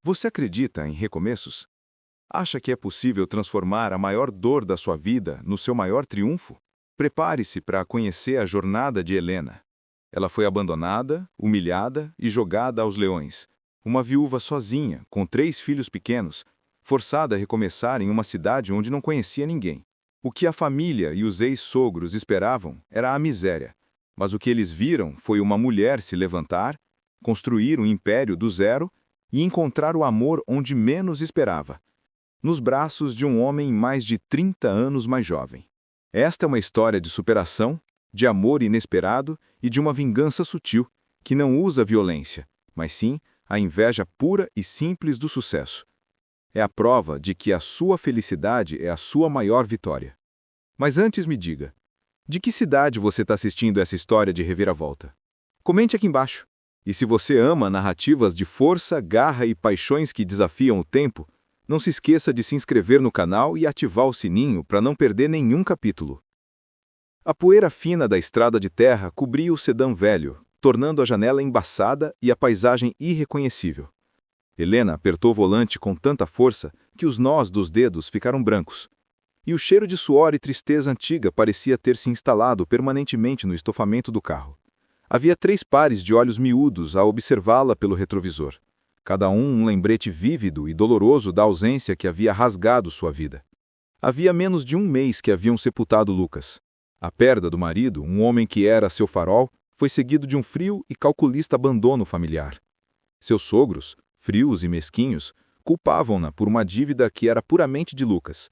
Você acredita em recomeços? Acha que é possível transformar a maior dor da sua vida no seu maior triunfo? Prepare-se para conhecer a jornada de Helena. Ela foi abandonada, humilhada e jogada aos leões. Uma viúva sozinha, com 3 filhos pequenos, forçada a recomeçar em uma cidade onde não conhecia ninguém. O que a família e os ex-sogros esperavam era a miséria, mas o que eles viram foi uma mulher se levantar, construir um império do zero e encontrar o amor onde menos esperava, nos braços de um homem mais de 30 anos mais jovem. Esta é uma história de superação, de amor inesperado e de uma vingança sutil, que não usa violência, mas sim a inveja pura e simples do sucesso. É a prova de que a sua felicidade é a sua maior vitória. Mas antes me diga, de que cidade você está assistindo essa história de reviravolta? Comente aqui embaixo. E se você ama narrativas de força, garra e paixões que desafiam o tempo, não se esqueça de se inscrever no canal e ativar o sininho para não perder nenhum capítulo. A poeira fina da estrada de terra cobria o sedã velho, tornando a janela embaçada e a paisagem irreconhecível. Helena apertou o volante com tanta força que os nós dos dedos ficaram brancos. E o cheiro de suor e tristeza antiga parecia ter se instalado permanentemente no estofamento do carro. Havia 3 pares de olhos miúdos a observá-la pelo retrovisor, cada um lembrete vívido e doloroso da ausência que havia rasgado sua vida. Havia menos de 1 mês que haviam sepultado Lucas. A perda do marido, um homem que era seu farol, foi seguido de um frio e calculista abandono familiar. Seus sogros, frios e mesquinhos, culpavam-na por uma dívida que era puramente de Lucas.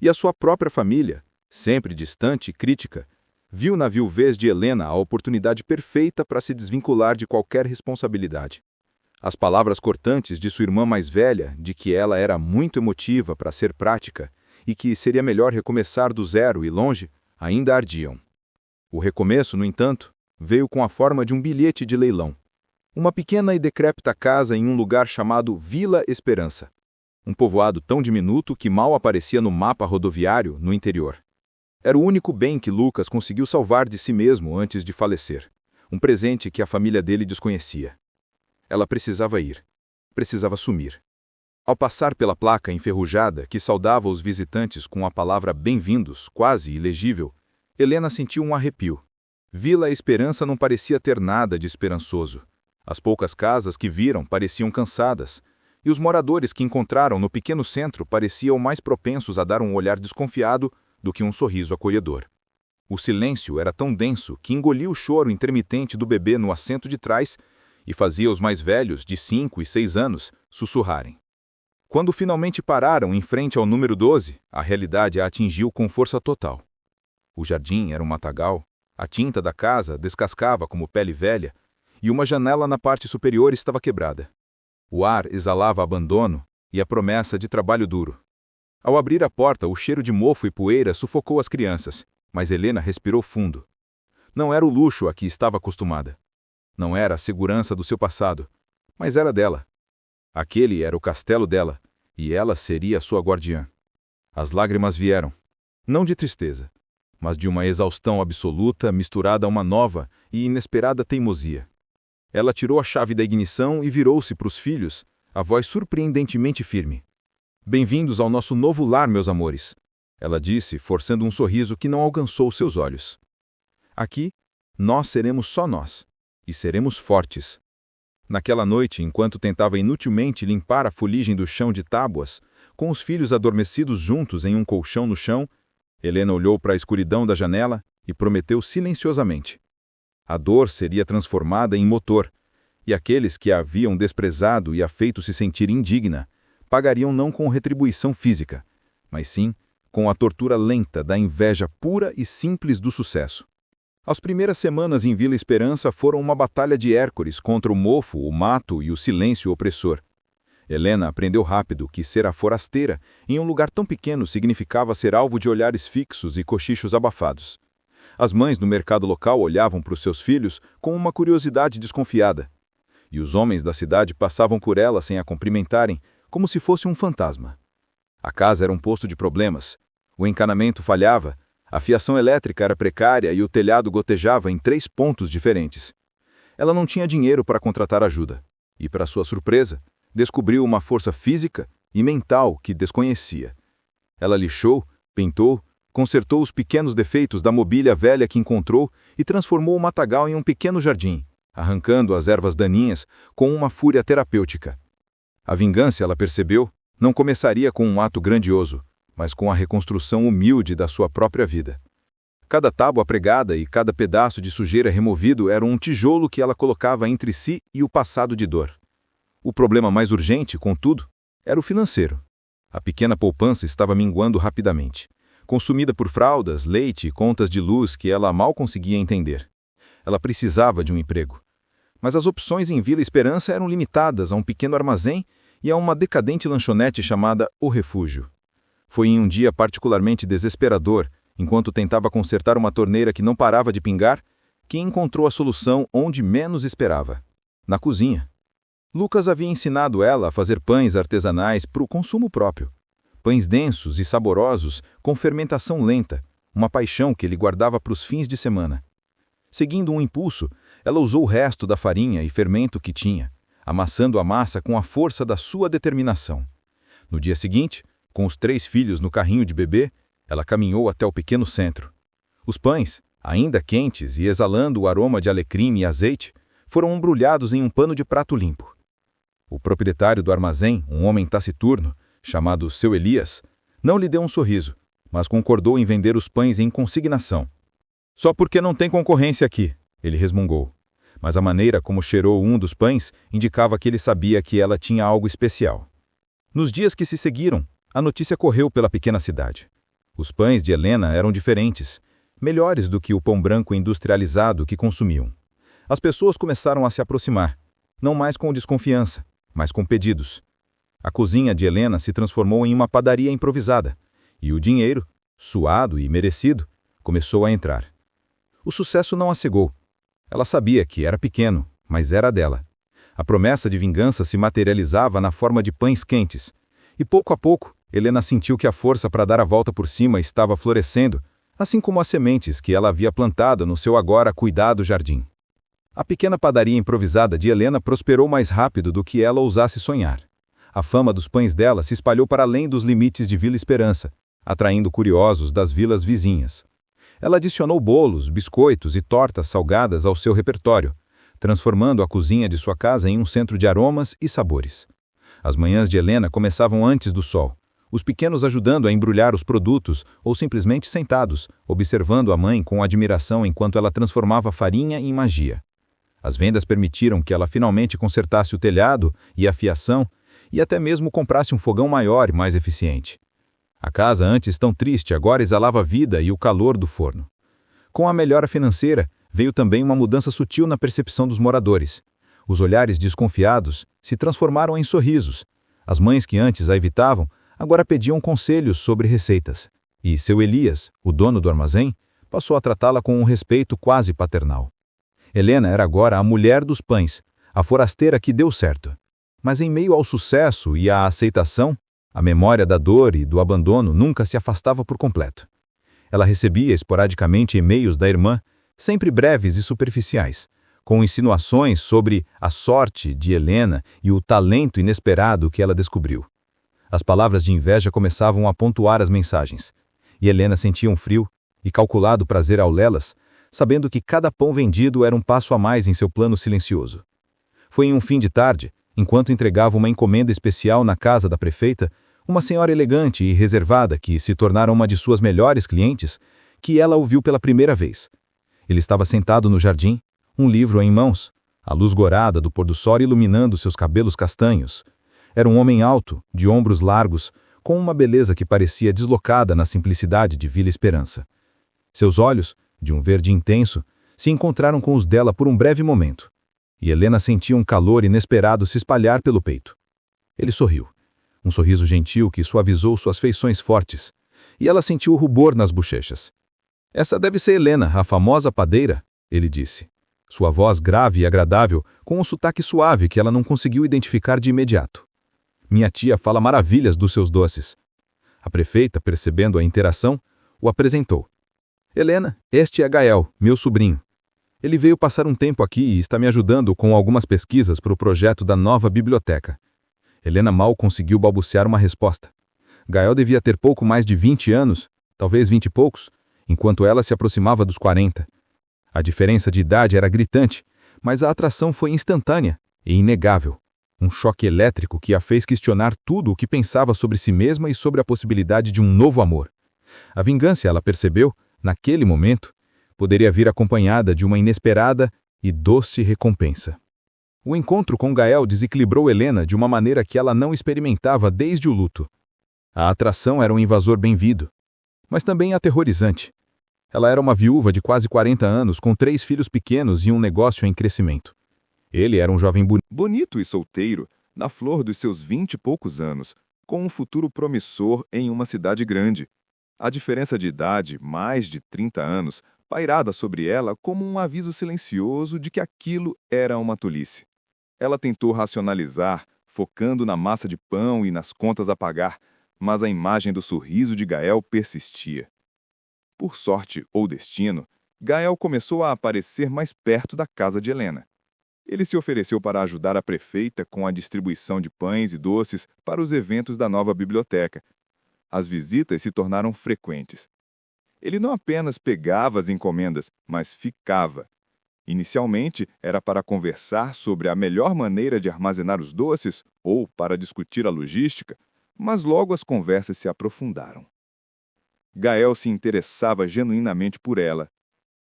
E a sua própria família, sempre distante e crítica, viu na viuvez de Helena a oportunidade perfeita para se desvincular de qualquer responsabilidade. As palavras cortantes de sua irmã mais velha, de que ela era muito emotiva para ser prática e que seria melhor recomeçar do zero e longe, ainda ardiam. O recomeço, no entanto, veio com a forma de um bilhete de leilão. Uma pequena e decrépita casa em um lugar chamado Vila Esperança. Um povoado tão diminuto que mal aparecia no mapa rodoviário no interior. Era o único bem que Lucas conseguiu salvar de si mesmo antes de falecer. Um presente que a família dele desconhecia. Ela precisava ir. Precisava sumir. Ao passar pela placa enferrujada que saudava os visitantes com a palavra bem-vindos, quase ilegível, Helena sentiu um arrepio. Vila Esperança não parecia ter nada de esperançoso. As poucas casas que viram pareciam cansadas, e os moradores que encontraram no pequeno centro pareciam mais propensos a dar um olhar desconfiado do que um sorriso acolhedor. O silêncio era tão denso que engolia o choro intermitente do bebê no assento de trás e fazia os mais velhos, de 5 e 6 anos, sussurrarem. Quando finalmente pararam em frente ao número 12, a realidade a atingiu com força total. O jardim era um matagal, a tinta da casa descascava como pele velha, e uma janela na parte superior estava quebrada. O ar exalava abandono e a promessa de trabalho duro. Ao abrir a porta, o cheiro de mofo e poeira sufocou as crianças, mas Helena respirou fundo. Não era o luxo a que estava acostumada. Não era a segurança do seu passado, mas era dela. Aquele era o castelo dela, e ela seria sua guardiã. As lágrimas vieram, não de tristeza, mas de uma exaustão absoluta misturada a uma nova e inesperada teimosia. Ela tirou a chave da ignição e virou-se para os filhos, a voz surpreendentemente firme. "Bem-vindos ao nosso novo lar, meus amores", ela disse, forçando um sorriso que não alcançou seus olhos. "Aqui, nós seremos só nós, e seremos fortes." Naquela noite, enquanto tentava inutilmente limpar a fuligem do chão de tábuas, com os filhos adormecidos juntos em um colchão no chão, Helena olhou para a escuridão da janela e prometeu silenciosamente. A dor seria transformada em motor, e aqueles que a haviam desprezado e a feito se sentir indigna, pagariam não com retribuição física, mas sim com a tortura lenta da inveja pura e simples do sucesso. As primeiras semanas em Vila Esperança foram uma batalha de Hércules contra o mofo, o mato e o silêncio opressor. Helena aprendeu rápido que ser a forasteira em um lugar tão pequeno significava ser alvo de olhares fixos e cochichos abafados. As mães no mercado local olhavam para os seus filhos com uma curiosidade desconfiada, e os homens da cidade passavam por ela sem a cumprimentarem, como se fosse um fantasma. A casa era um posto de problemas. O encanamento falhava, a fiação elétrica era precária e o telhado gotejava em 3 pontos diferentes. Ela não tinha dinheiro para contratar ajuda. E, para sua surpresa, descobriu uma força física e mental que desconhecia. Ela lixou, pintou, consertou os pequenos defeitos da mobília velha que encontrou e transformou o matagal em um pequeno jardim, arrancando as ervas daninhas com uma fúria terapêutica. A vingança, ela percebeu, não começaria com um ato grandioso, mas com a reconstrução humilde da sua própria vida. Cada tábua pregada e cada pedaço de sujeira removido era um tijolo que ela colocava entre si e o passado de dor. O problema mais urgente, contudo, era o financeiro. A pequena poupança estava minguando rapidamente, consumida por fraldas, leite e contas de luz que ela mal conseguia entender. Ela precisava de um emprego. Mas as opções em Vila Esperança eram limitadas a um pequeno armazém e a uma decadente lanchonete chamada O Refúgio. Foi em um dia particularmente desesperador, enquanto tentava consertar uma torneira que não parava de pingar, que encontrou a solução onde menos esperava: na cozinha. Lucas havia ensinado ela a fazer pães artesanais para o consumo próprio. Pães densos e saborosos, com fermentação lenta, uma paixão que ele guardava para os fins de semana. Seguindo um impulso, ela usou o resto da farinha e fermento que tinha, amassando a massa com a força da sua determinação. No dia seguinte, com os 3 filhos no carrinho de bebê, ela caminhou até o pequeno centro. Os pães, ainda quentes e exalando o aroma de alecrim e azeite, foram embrulhados em um pano de prato limpo. O proprietário do armazém, um homem taciturno, chamado Seu Elias, não lhe deu um sorriso, mas concordou em vender os pães em consignação. Só porque não tem concorrência aqui, ele resmungou. Mas a maneira como cheirou um dos pães indicava que ele sabia que ela tinha algo especial. Nos dias que se seguiram, a notícia correu pela pequena cidade. Os pães de Helena eram diferentes, melhores do que o pão branco industrializado que consumiam. As pessoas começaram a se aproximar, não mais com desconfiança, mas com pedidos. A cozinha de Helena se transformou em uma padaria improvisada, e o dinheiro, suado e merecido, começou a entrar. O sucesso não a cegou. Ela sabia que era pequeno, mas era dela. A promessa de vingança se materializava na forma de pães quentes, e pouco a pouco, Helena sentiu que a força para dar a volta por cima estava florescendo, assim como as sementes que ela havia plantado no seu agora cuidado jardim. A pequena padaria improvisada de Helena prosperou mais rápido do que ela ousasse sonhar. A fama dos pães dela se espalhou para além dos limites de Vila Esperança, atraindo curiosos das vilas vizinhas. Ela adicionou bolos, biscoitos e tortas salgadas ao seu repertório, transformando a cozinha de sua casa em um centro de aromas e sabores. As manhãs de Helena começavam antes do sol, os pequenos ajudando a embrulhar os produtos ou simplesmente sentados, observando a mãe com admiração enquanto ela transformava a farinha em magia. As vendas permitiram que ela finalmente consertasse o telhado e a fiação e até mesmo comprasse um fogão maior e mais eficiente. A casa, antes tão triste, agora exalava a vida e o calor do forno. Com a melhora financeira, veio também uma mudança sutil na percepção dos moradores. Os olhares desconfiados se transformaram em sorrisos. As mães que antes a evitavam, agora pediam conselhos sobre receitas. E Seu Elias, o dono do armazém, passou a tratá-la com um respeito quase paternal. Helena era agora a mulher dos pães, a forasteira que deu certo. Mas em meio ao sucesso e à aceitação, a memória da dor e do abandono nunca se afastava por completo. Ela recebia esporadicamente e-mails da irmã, sempre breves e superficiais, com insinuações sobre a sorte de Helena e o talento inesperado que ela descobriu. As palavras de inveja começavam a pontuar as mensagens, e Helena sentia um frio e calculado prazer ao lê-las, sabendo que cada pão vendido era um passo a mais em seu plano silencioso. Foi em um fim de tarde, enquanto entregava uma encomenda especial na casa da prefeita, uma senhora elegante e reservada que se tornara uma de suas melhores clientes, que ela o viu pela primeira vez. Ele estava sentado no jardim, um livro em mãos, a luz gorada do pôr do sol iluminando seus cabelos castanhos. Era um homem alto, de ombros largos, com uma beleza que parecia deslocada na simplicidade de Vila Esperança. Seus olhos, de um verde intenso, se encontraram com os dela por um breve momento, e Helena sentia um calor inesperado se espalhar pelo peito. Ele sorriu, um sorriso gentil que suavizou suas feições fortes, e ela sentiu o rubor nas bochechas. "Essa deve ser Helena, a famosa padeira", ele disse. Sua voz grave e agradável, com um sotaque suave que ela não conseguiu identificar de imediato. "Minha tia fala maravilhas dos seus doces." A prefeita, percebendo a interação, o apresentou. "Helena, este é Gael, meu sobrinho. Ele veio passar um tempo aqui e está me ajudando com algumas pesquisas para o projeto da nova biblioteca. Helena mal conseguiu balbuciar uma resposta. Gael devia ter pouco mais de 20 anos, talvez 20 e poucos, enquanto ela se aproximava dos 40. A diferença de idade era gritante, mas a atração foi instantânea e inegável. Um choque elétrico que a fez questionar tudo o que pensava sobre si mesma e sobre a possibilidade de um novo amor. A vingança, ela percebeu, naquele momento, poderia vir acompanhada de uma inesperada e doce recompensa. O encontro com Gael desequilibrou Helena de uma maneira que ela não experimentava desde o luto. A atração era um invasor bem-vindo, mas também aterrorizante. Ela era uma viúva de quase 40 anos, com 3 filhos pequenos e um negócio em crescimento. Ele era um jovem bonito e solteiro, na flor dos seus 20 e poucos anos, com um futuro promissor em uma cidade grande. A diferença de idade, mais de 30 anos, pairada sobre ela como um aviso silencioso de que aquilo era uma tolice. Ela tentou racionalizar, focando na massa de pão e nas contas a pagar, mas a imagem do sorriso de Gael persistia. Por sorte ou destino, Gael começou a aparecer mais perto da casa de Helena. Ele se ofereceu para ajudar a prefeita com a distribuição de pães e doces para os eventos da nova biblioteca. As visitas se tornaram frequentes. Ele não apenas pegava as encomendas, mas ficava. Inicialmente, era para conversar sobre a melhor maneira de armazenar os doces ou para discutir a logística, mas logo as conversas se aprofundaram. Gael se interessava genuinamente por ela.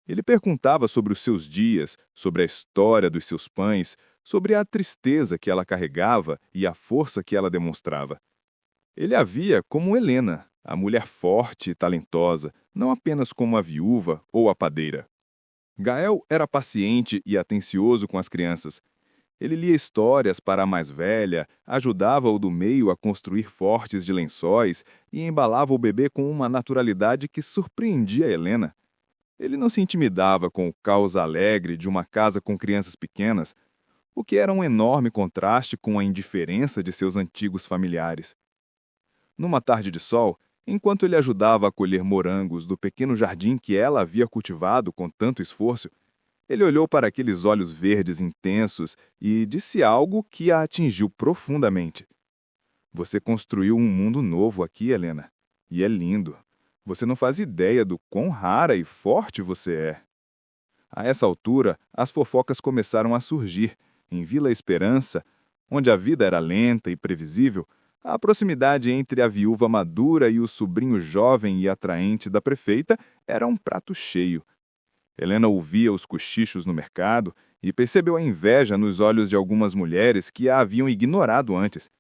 Ele perguntava sobre os seus dias, sobre a história dos seus pães, sobre a tristeza que ela carregava e a força que ela demonstrava. Ele a via como Helena, a mulher forte e talentosa, não apenas como a viúva ou a padeira. Gael era paciente e atencioso com as crianças. Ele lia histórias para a mais velha, ajudava o do meio a construir fortes de lençóis e embalava o bebê com uma naturalidade que surpreendia Helena. Ele não se intimidava com o caos alegre de uma casa com crianças pequenas, o que era um enorme contraste com a indiferença de seus antigos familiares. Numa tarde de sol, enquanto ele ajudava a colher morangos do pequeno jardim que ela havia cultivado com tanto esforço, ele olhou para aqueles olhos verdes intensos e disse algo que a atingiu profundamente. Você construiu um mundo novo aqui, Helena, e é lindo. Você não faz ideia do quão rara e forte você é. A essa altura, as fofocas começaram a surgir. Em Vila Esperança, onde a vida era lenta e previsível, a proximidade entre a viúva madura e o sobrinho jovem e atraente da prefeita era um prato cheio. Helena ouvia os cochichos no mercado e percebeu a inveja nos olhos de algumas mulheres que a haviam ignorado antes.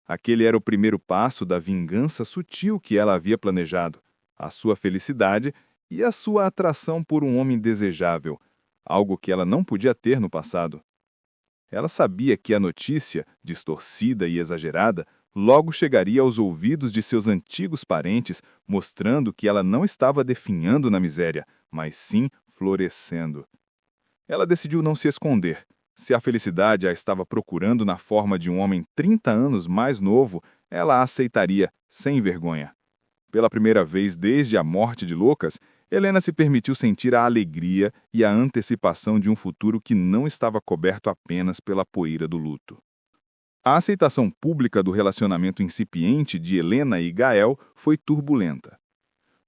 Aquele era o primeiro passo da vingança sutil que ela havia planejado. A sua felicidade e a sua atração por um homem desejável, algo que ela não podia ter no passado. Ela sabia que a notícia, distorcida e exagerada, logo chegaria aos ouvidos de seus antigos parentes, mostrando que ela não estava definhando na miséria, mas sim florescendo. Ela decidiu não se esconder. Se a felicidade a estava procurando na forma de um homem 30 anos mais novo, ela a aceitaria, sem vergonha. Pela primeira vez desde a morte de Lucas, Helena se permitiu sentir a alegria e a antecipação de um futuro que não estava coberto apenas pela poeira do luto. A aceitação pública do relacionamento incipiente de Helena e Gael foi turbulenta.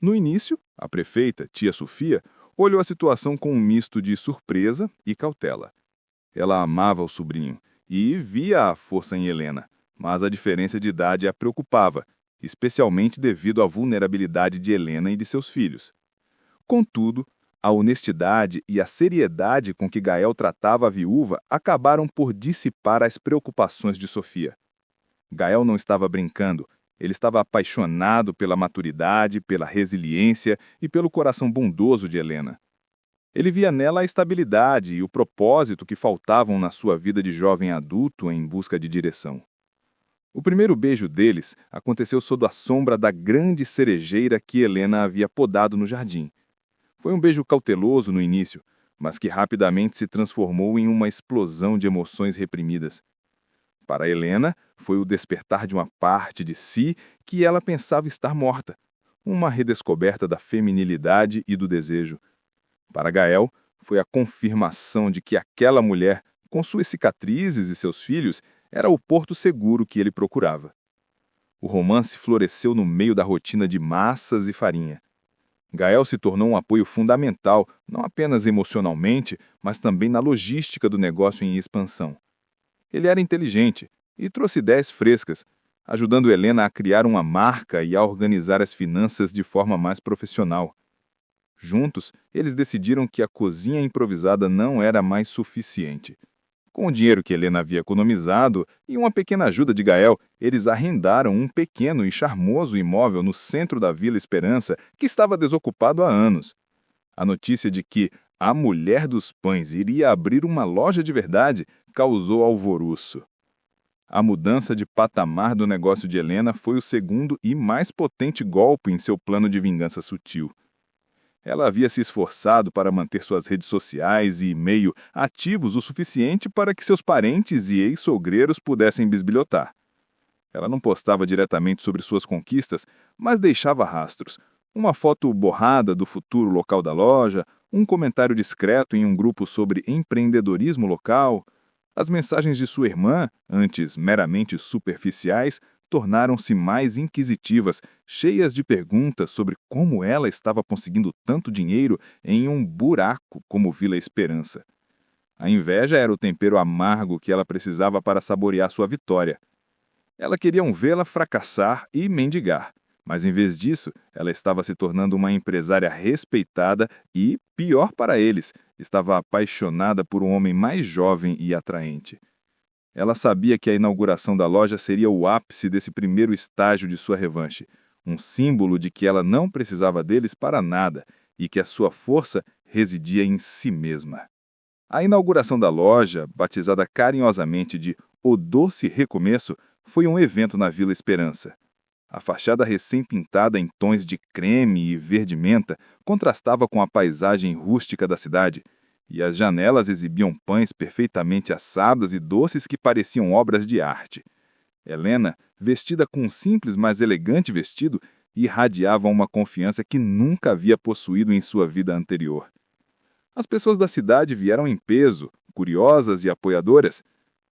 No início, a prefeita, tia Sofia, olhou a situação com um misto de surpresa e cautela. Ela amava o sobrinho e via a força em Helena, mas a diferença de idade a preocupava, especialmente devido à vulnerabilidade de Helena e de seus filhos. Contudo, a honestidade e a seriedade com que Gael tratava a viúva acabaram por dissipar as preocupações de Sofia. Gael não estava brincando, ele estava apaixonado pela maturidade, pela resiliência e pelo coração bondoso de Helena. Ele via nela a estabilidade e o propósito que faltavam na sua vida de jovem adulto em busca de direção. O primeiro beijo deles aconteceu sob a sombra da grande cerejeira que Helena havia podado no jardim. Foi um beijo cauteloso no início, mas que rapidamente se transformou em uma explosão de emoções reprimidas. Para Helena, foi o despertar de uma parte de si que ela pensava estar morta, uma redescoberta da feminilidade e do desejo. Para Gael, foi a confirmação de que aquela mulher, com suas cicatrizes e seus filhos, Era o porto seguro que ele procurava. O romance floresceu no meio da rotina de massas e farinha. Gael se tornou um apoio fundamental, não apenas emocionalmente, mas também na logística do negócio em expansão. Ele era inteligente e trouxe ideias frescas, ajudando Helena a criar uma marca e a organizar as finanças de forma mais profissional. Juntos, eles decidiram que a cozinha improvisada não era mais suficiente. Com o dinheiro que Helena havia economizado e uma pequena ajuda de Gael, eles arrendaram um pequeno e charmoso imóvel no centro da Vila Esperança, que estava desocupado há anos. A notícia de que a mulher dos pães iria abrir uma loja de verdade causou alvoroço. A mudança de patamar do negócio de Helena foi o segundo e mais potente golpe em seu plano de vingança sutil. Ela havia se esforçado para manter suas redes sociais e e-mail ativos o suficiente para que seus parentes e ex-sogreiros pudessem bisbilhotar. Ela não postava diretamente sobre suas conquistas, mas deixava rastros. Uma foto borrada do futuro local da loja, um comentário discreto em um grupo sobre empreendedorismo local. As mensagens de sua irmã, antes meramente superficiais, tornaram-se mais inquisitivas, cheias de perguntas sobre como ela estava conseguindo tanto dinheiro em um buraco como Vila Esperança. A inveja era o tempero amargo que ela precisava para saborear sua vitória. Ela queria vê-la fracassar e mendigar, mas em vez disso, ela estava se tornando uma empresária respeitada e, pior para eles, estava apaixonada por um homem mais jovem e atraente. Ela sabia que a inauguração da loja seria o ápice desse primeiro estágio de sua revanche, um símbolo de que ela não precisava deles para nada e que a sua força residia em si mesma. A inauguração da loja, batizada carinhosamente de O Doce Recomeço, foi um evento na Vila Esperança. A fachada recém-pintada em tons de creme e verde-menta contrastava com a paisagem rústica da cidade, e as janelas exibiam pães perfeitamente assados e doces que pareciam obras de arte. Helena, vestida com um simples mas elegante vestido, irradiava uma confiança que nunca havia possuído em sua vida anterior. As pessoas da cidade vieram em peso, curiosas e apoiadoras.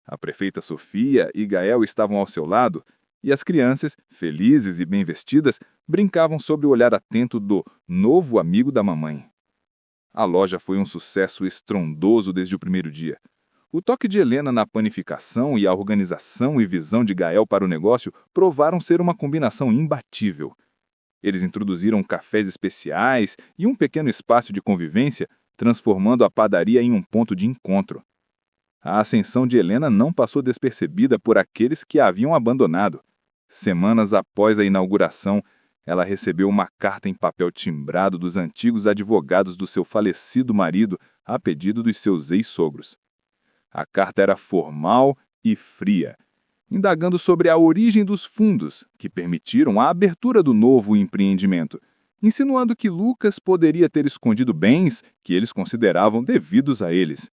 A prefeita Sofia e Gael estavam ao seu lado, e as crianças, felizes e bem vestidas, brincavam sob o olhar atento do novo amigo da mamãe. A loja foi um sucesso estrondoso desde o primeiro dia. O toque de Helena na panificação e a organização e visão de Gael para o negócio provaram ser uma combinação imbatível. Eles introduziram cafés especiais e um pequeno espaço de convivência, transformando a padaria em um ponto de encontro. A ascensão de Helena não passou despercebida por aqueles que a haviam abandonado. Semanas após a inauguração, ela recebeu uma carta em papel timbrado dos antigos advogados do seu falecido marido a pedido dos seus ex-sogros. A carta era formal e fria, indagando sobre a origem dos fundos que permitiram a abertura do novo empreendimento, insinuando que Lucas poderia ter escondido bens que eles consideravam devidos a eles.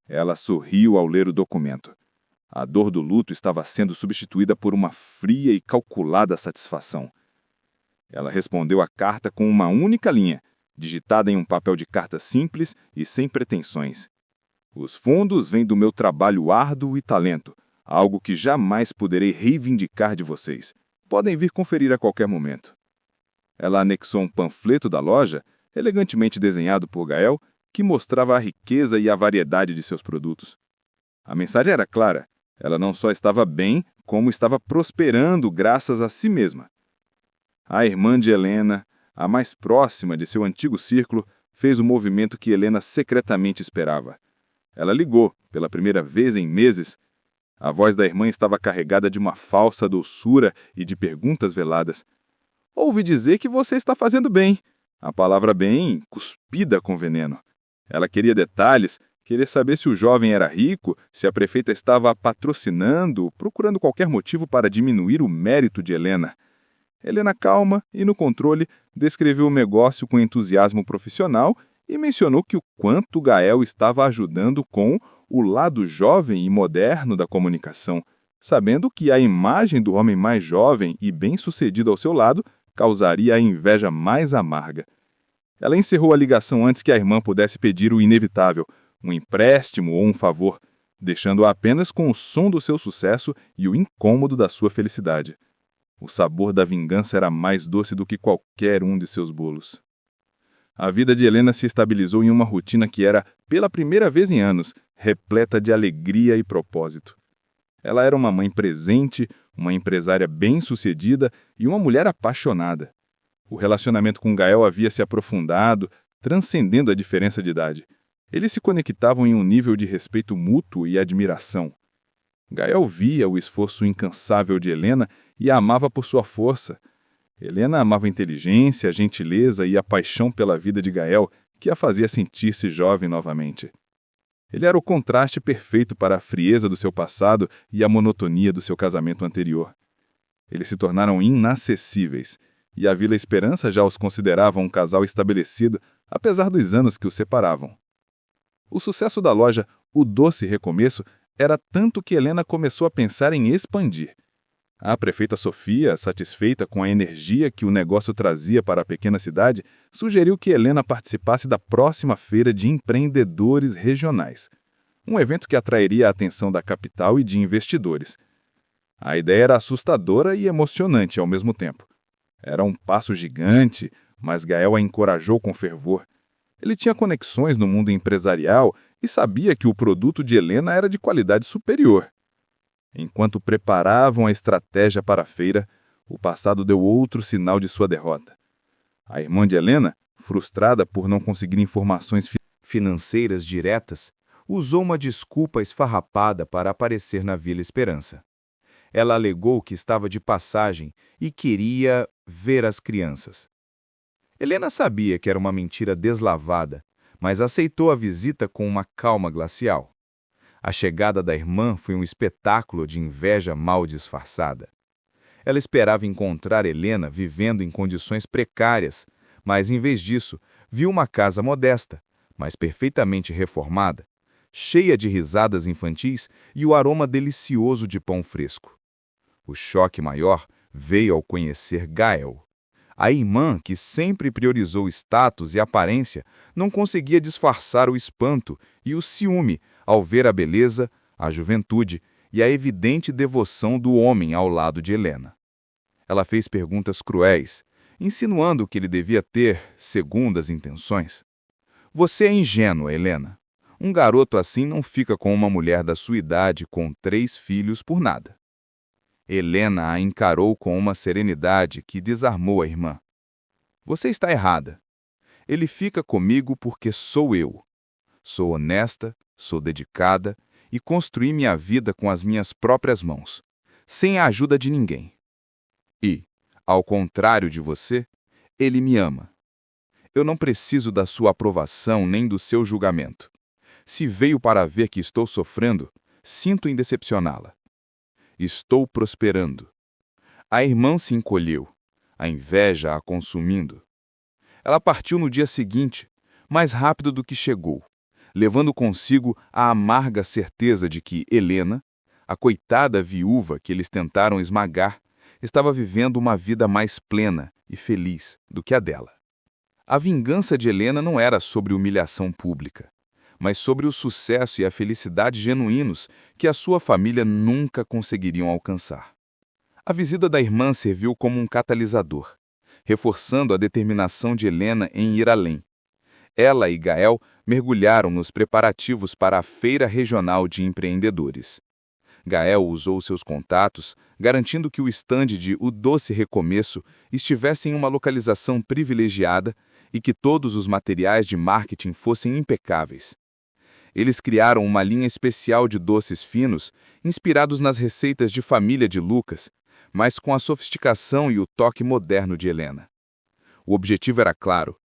Ela sorriu ao ler o documento. A dor do luto estava sendo substituída por uma fria e calculada satisfação. Ela respondeu à carta com uma única linha, digitada em um papel de carta simples e sem pretensões. Os fundos vêm do meu trabalho árduo e talento, algo que jamais poderei reivindicar de vocês. Podem vir conferir a qualquer momento. Ela anexou um panfleto da loja, elegantemente desenhado por Gael, que mostrava a riqueza e a variedade de seus produtos. A mensagem era clara. Ela não só estava bem, como estava prosperando graças a si mesma. A irmã de Helena, a mais próxima de seu antigo círculo, fez o movimento que Helena secretamente esperava. Ela ligou, pela primeira vez em meses. A voz da irmã estava carregada de uma falsa doçura e de perguntas veladas. Ouvi dizer que você está fazendo bem. A palavra bem, cuspida com veneno. Ela queria detalhes, queria saber se o jovem era rico, se a prefeita estava patrocinando, procurando qualquer motivo para diminuir o mérito de Helena. Helena, calma e no controle, descreveu o negócio com entusiasmo profissional e mencionou que o quanto Gael estava ajudando com o lado jovem e moderno da comunicação, sabendo que a imagem do homem mais jovem e bem-sucedido ao seu lado causaria a inveja mais amarga. Ela encerrou a ligação antes que a irmã pudesse pedir o inevitável, um empréstimo ou um favor, deixando-a apenas com o som do seu sucesso e o incômodo da sua felicidade. O sabor da vingança era mais doce do que qualquer um de seus bolos. A vida de Helena se estabilizou em uma rotina que era, pela primeira vez em anos, repleta de alegria e propósito. Ela era uma mãe presente, uma empresária bem-sucedida e uma mulher apaixonada. O relacionamento com Gael havia se aprofundado, transcendendo a diferença de idade. Eles se conectavam em um nível de respeito mútuo e admiração. Gael via o esforço incansável de Helena e a amava por sua força. Helena amava a inteligência, a gentileza e a paixão pela vida de Gael, que a fazia sentir-se jovem novamente. Ele era o contraste perfeito para a frieza do seu passado e a monotonia do seu casamento anterior. Eles se tornaram inacessíveis, e a Vila Esperança já os considerava um casal estabelecido, apesar dos anos que os separavam. O sucesso da loja O Doce Recomeço era tanto que Helena começou a pensar em expandir. A prefeita Sofia, satisfeita com a energia que o negócio trazia para a pequena cidade, sugeriu que Helena participasse da próxima feira de empreendedores regionais, um evento que atrairia a atenção da capital e de investidores. A ideia era assustadora e emocionante ao mesmo tempo. Era um passo gigante, mas Gael a encorajou com fervor. Ele tinha conexões no mundo empresarial e sabia que o produto de Helena era de qualidade superior. Enquanto preparavam a estratégia para a feira, o passado deu outro sinal de sua derrota. A irmã de Helena, frustrada por não conseguir informações financeiras diretas, usou uma desculpa esfarrapada para aparecer na Vila Esperança. Ela alegou que estava de passagem e queria ver as crianças. Helena sabia que era uma mentira deslavada, mas aceitou a visita com uma calma glacial. A chegada da irmã foi um espetáculo de inveja mal disfarçada. Ela esperava encontrar Helena vivendo em condições precárias, mas, em vez disso, viu uma casa modesta, mas perfeitamente reformada, cheia de risadas infantis e o aroma delicioso de pão fresco. O choque maior veio ao conhecer Gael. A irmã, que sempre priorizou status e aparência, não conseguia disfarçar o espanto e o ciúme ao ver a beleza, a juventude e a evidente devoção do homem ao lado de Helena. Ela fez perguntas cruéis, insinuando que ele devia ter segundas intenções. Você é ingênua, Helena. Um garoto assim não fica com uma mulher da sua idade com 3 filhos por nada. Helena a encarou com uma serenidade que desarmou a irmã. Você está errada. Ele fica comigo porque sou eu. Sou honesta, sou dedicada e construí minha vida com as minhas próprias mãos, sem a ajuda de ninguém. E, ao contrário de você, ele me ama. Eu não preciso da sua aprovação nem do seu julgamento. Se veio para ver que estou sofrendo, sinto em decepcioná-la. Estou prosperando. A irmã se encolheu, a inveja a consumindo. Ela partiu no dia seguinte, mais rápido do que chegou, levando consigo a amarga certeza de que Helena, a coitada viúva que eles tentaram esmagar, estava vivendo uma vida mais plena e feliz do que a dela. A vingança de Helena não era sobre humilhação pública, mas sobre o sucesso e a felicidade genuínos que a sua família nunca conseguiriam alcançar. A visita da irmã serviu como um catalisador, reforçando a determinação de Helena em ir além. Ela e Gael mergulharam nos preparativos para a Feira Regional de Empreendedores. Gael usou seus contatos, garantindo que o estande de O Doce Recomeço estivesse em uma localização privilegiada e que todos os materiais de marketing fossem impecáveis. Eles criaram uma linha especial de doces finos, inspirados nas receitas de família de Lucas, mas com a sofisticação e o toque moderno de Helena. O objetivo era claro: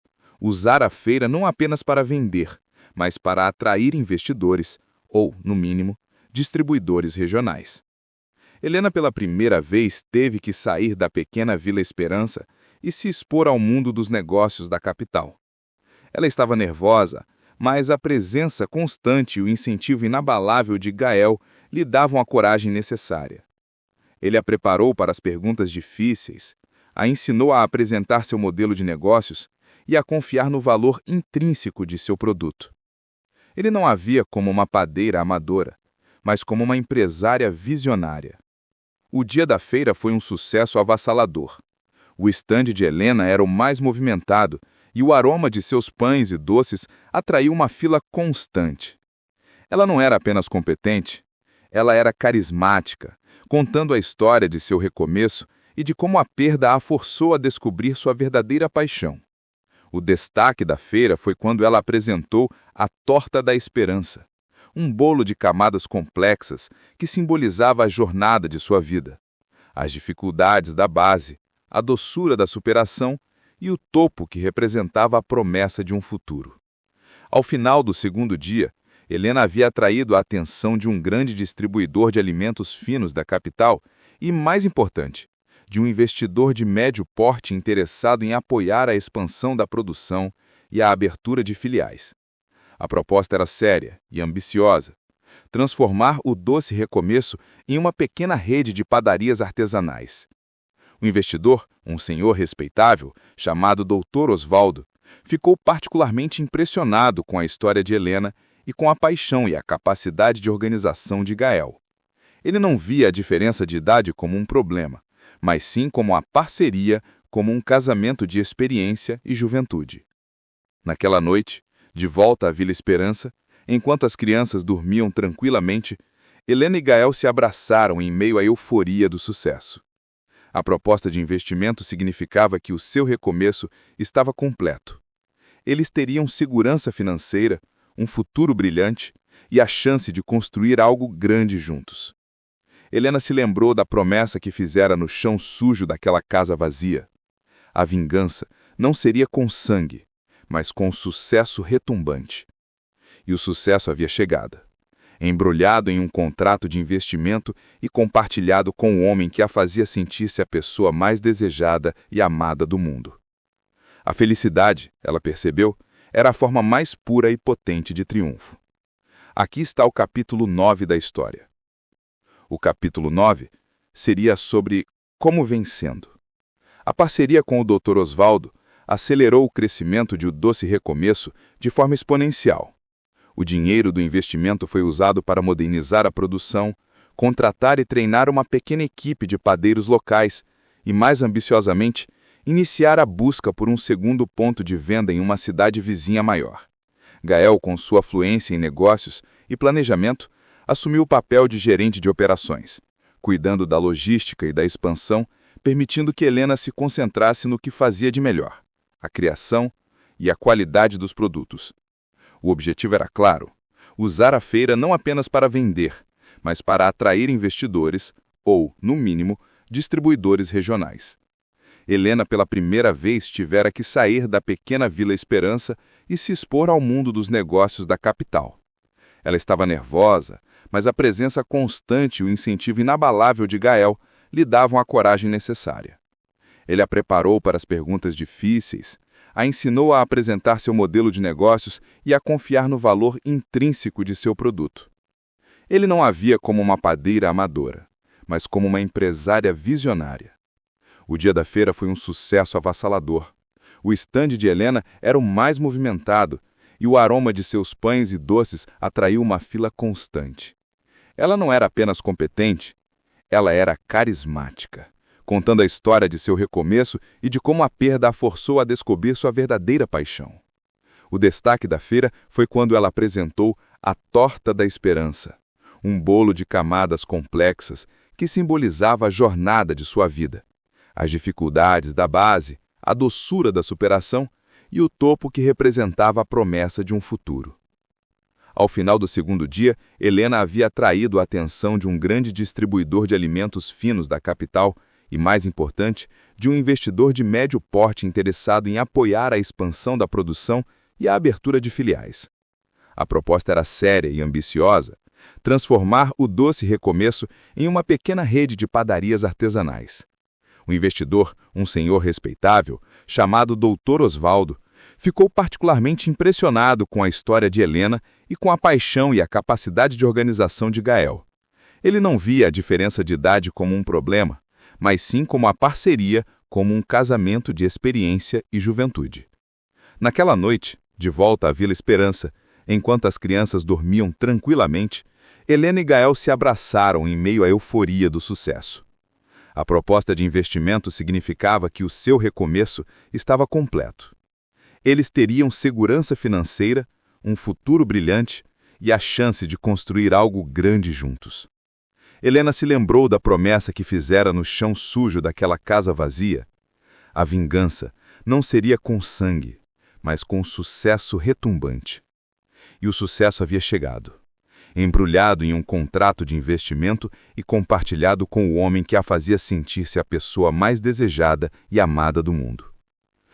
usar a feira não apenas para vender, mas para atrair investidores, ou, no mínimo, distribuidores regionais. Helena, pela primeira vez, teve que sair da pequena Vila Esperança e se expor ao mundo dos negócios da capital. Ela estava nervosa, mas a presença constante e o incentivo inabalável de Gael lhe davam a coragem necessária. Ele a preparou para as perguntas difíceis, a ensinou a apresentar seu modelo de negócios e a confiar no valor intrínseco de seu produto. Ele não a via como uma padeira amadora, mas como uma empresária visionária. O dia da feira foi um sucesso avassalador. O estande de Helena era o mais movimentado e o aroma de seus pães e doces atraiu uma fila constante. Ela não era apenas competente, ela era carismática, contando a história de seu recomeço e de como a perda a forçou a descobrir sua verdadeira paixão. O destaque da feira foi quando ela apresentou a Torta da Esperança, um bolo de camadas complexas que simbolizava a jornada de sua vida, as dificuldades da base, a doçura da superação e o topo que representava a promessa de um futuro. Ao final do segundo dia, Helena havia atraído a atenção de um grande distribuidor de alimentos finos da capital e, mais importante, de um investidor de médio porte interessado em apoiar a expansão da produção e a abertura de filiais. A proposta era séria e ambiciosa: transformar o Doce Recomeço em uma pequena rede de padarias artesanais. O investidor, um senhor respeitável, chamado Dr. Osvaldo, ficou particularmente impressionado com a história de Helena e com a paixão e a capacidade de organização de Gael. Ele não via a diferença de idade como um problema, mas sim como a parceria, como um casamento de experiência e juventude. Naquela noite, de volta à Vila Esperança, enquanto as crianças dormiam tranquilamente, Helena e Gael se abraçaram em meio à euforia do sucesso. A proposta de investimento significava que o seu recomeço estava completo. Eles teriam segurança financeira, um futuro brilhante e a chance de construir algo grande juntos. Helena se lembrou da promessa que fizera no chão sujo daquela casa vazia. A vingança não seria com sangue, mas com sucesso retumbante. E o sucesso havia chegado, embrulhado em um contrato de investimento e compartilhado com o homem que a fazia sentir-se a pessoa mais desejada e amada do mundo. A felicidade, ela percebeu, era a forma mais pura e potente de triunfo. Aqui está o capítulo 9 da história. O capítulo 9 seria sobre como vencendo. A parceria com o Dr. Osvaldo acelerou o crescimento de O Doce Recomeço de forma exponencial. O dinheiro do investimento foi usado para modernizar a produção, contratar e treinar uma pequena equipe de padeiros locais e, mais ambiciosamente, iniciar a busca por um segundo ponto de venda em uma cidade vizinha maior. Gael, com sua fluência em negócios e planejamento, assumiu o papel de gerente de operações, cuidando da logística e da expansão, permitindo que Helena se concentrasse no que fazia de melhor: a criação e a qualidade dos produtos. O objetivo era claro: usar a feira não apenas para vender, mas para atrair investidores ou, no mínimo, distribuidores regionais. Helena, pela primeira vez, tivera que sair da pequena Vila Esperança e se expor ao mundo dos negócios da capital. Ela estava nervosa, mas a presença constante e o incentivo inabalável de Gael lhe davam a coragem necessária. Ele a preparou para as perguntas difíceis, a ensinou a apresentar seu modelo de negócios e a confiar no valor intrínseco de seu produto. Ele não a via como uma padeira amadora, mas como uma empresária visionária. O dia da feira foi um sucesso avassalador. O estande de Helena era o mais movimentado e o aroma de seus pães e doces atraiu uma fila constante. Ela não era apenas competente, ela era carismática, contando a história de seu recomeço e de como a perda a forçou a descobrir sua verdadeira paixão. O destaque da feira foi quando ela apresentou a Torta da Esperança, um bolo de camadas complexas que simbolizava a jornada de sua vida, as dificuldades da base, a doçura da superação e o topo que representava a promessa de um futuro. Ao final do segundo dia, Helena havia atraído a atenção de um grande distribuidor de alimentos finos da capital e, mais importante, de um investidor de médio porte interessado em apoiar a expansão da produção e a abertura de filiais. A proposta era séria e ambiciosa: transformar o Doce Recomeço em uma pequena rede de padarias artesanais. O investidor, um senhor respeitável, chamado Dr. Osvaldo, ficou particularmente impressionado com a história de Helena e com a paixão e a capacidade de organização de Gael. Ele não via a diferença de idade como um problema, mas sim como a parceria, como um casamento de experiência e juventude. Naquela noite, de volta à Vila Esperança, enquanto as crianças dormiam tranquilamente, Helena e Gael se abraçaram em meio à euforia do sucesso. A proposta de investimento significava que o seu recomeço estava completo. Eles teriam segurança financeira, um futuro brilhante e a chance de construir algo grande juntos. Helena se lembrou da promessa que fizera no chão sujo daquela casa vazia. A vingança não seria com sangue, mas com sucesso retumbante. E o sucesso havia chegado, embrulhado em um contrato de investimento e compartilhado com o homem que a fazia sentir-se a pessoa mais desejada e amada do mundo.